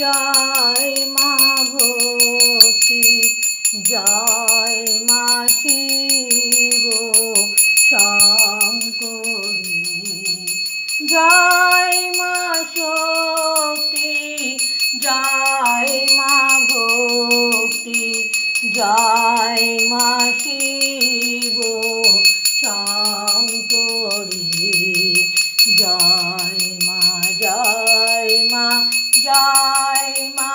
জয় মা ভক্তি, জয় মা শিব শঙ্করী, জয় মা শক্তি, জয় মা ভক্তি, জয় মা শিব শঙ্করী, জয় মা জয় মা জয় মা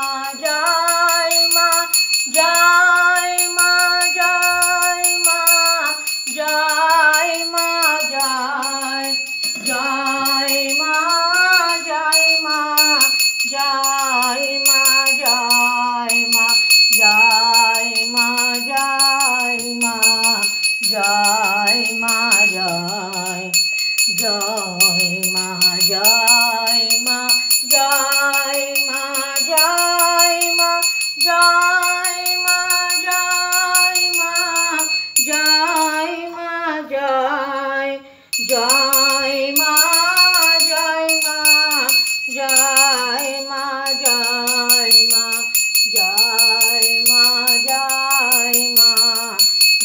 জয় মা জয় মা জয় মা জয় মা জয় জয় মা জয় মা জয় মা জয় মা জয় মা জয় মা জয় মা জয় জয় মা জয় মা জয় মা জয় মা জয় মা জয় মা জয় মা জয় জয় মা জয় মা জয় মা জয় মা জয় মা জয় মা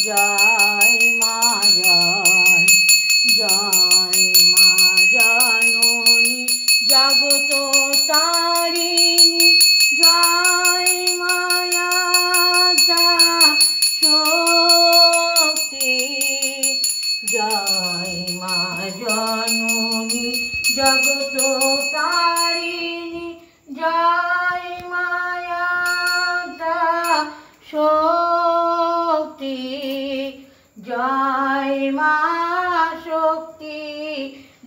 জয় মা জয় জয় মা জননী জগত তারিণী, জয় মায়াদা শক্তি, জয় মা জননী জগত তারিণী, জয় মায়াদা শক্তি, জয় মা শক্তি,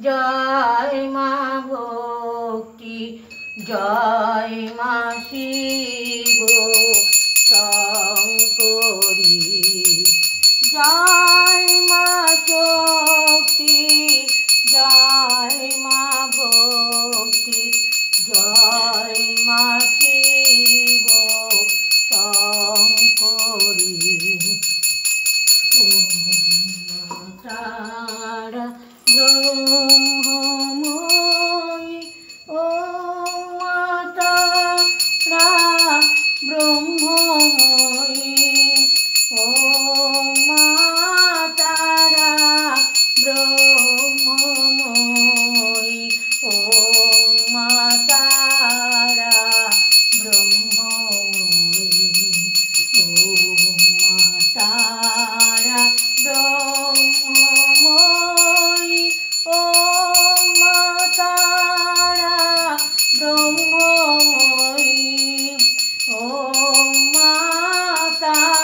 জয় মা ভক্তি, জয় মা শিব শঙ্করী, জয় মা শক্তি, জয় মা ভক্তি, জয় মা শিব শঙ্করী। তারা ব্রহ্মময়ী, ও মাতারা ব্রহ্মময়ী, ও মাতারা ব্রহ্মময়ী, ও মাতারা ব্রহ্মময়ী, ও মাতারা ব্রহ্মময়ী, ও মাতারা ব্রহ্মময়ী, ও মাতারা ব্রহ্মময়ী, ও মাতারা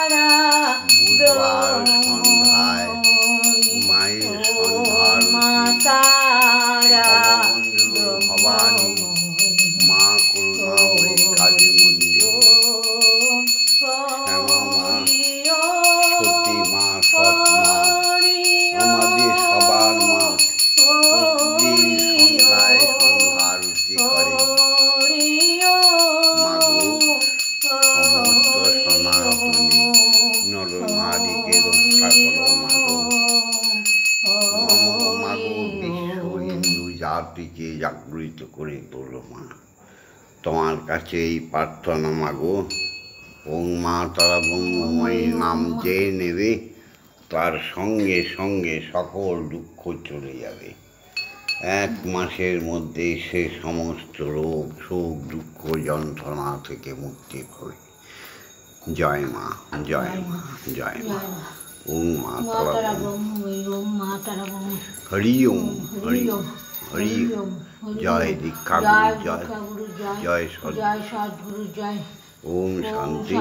ভবানী মা করুণাময়ী কালী মন্দির, শ্যামা মা, সতী মা, সৎ মা, আমাদের সবার মা, প্রতিদিন সন্ধ্যায় সন্ধ্যা আরতি করে। মাগো সমস্ত সনাতনী নরনারীকে রক্ষা করো মাগো। মাগো বিশ্ব হিন্দু জাতিকে জাগৃত করে তোলো মা। তোমার কাছে এই প্রার্থনা মাগো। ওং মা তারা ব্রহ্মময়ীর নাম যে নেবে তার সঙ্গে সঙ্গে সকল দুঃখ চলে যাবে। 1 মাসের মধ্যে সে সমস্ত রোগ শোক দুঃখ যন্ত্রণা থেকে মুক্তি পাবে। জয় মা জয় মা জয় মা। ওং মা তারা ব্রহ্মময়ী, ওং মা তারা ব্রহ্মময়ী। হরি ওম হরি ওম হরি ওম। জয় দীক্ষা গুরু, জয় জয় সদ্গুরু, জয়। ওম শান্তি।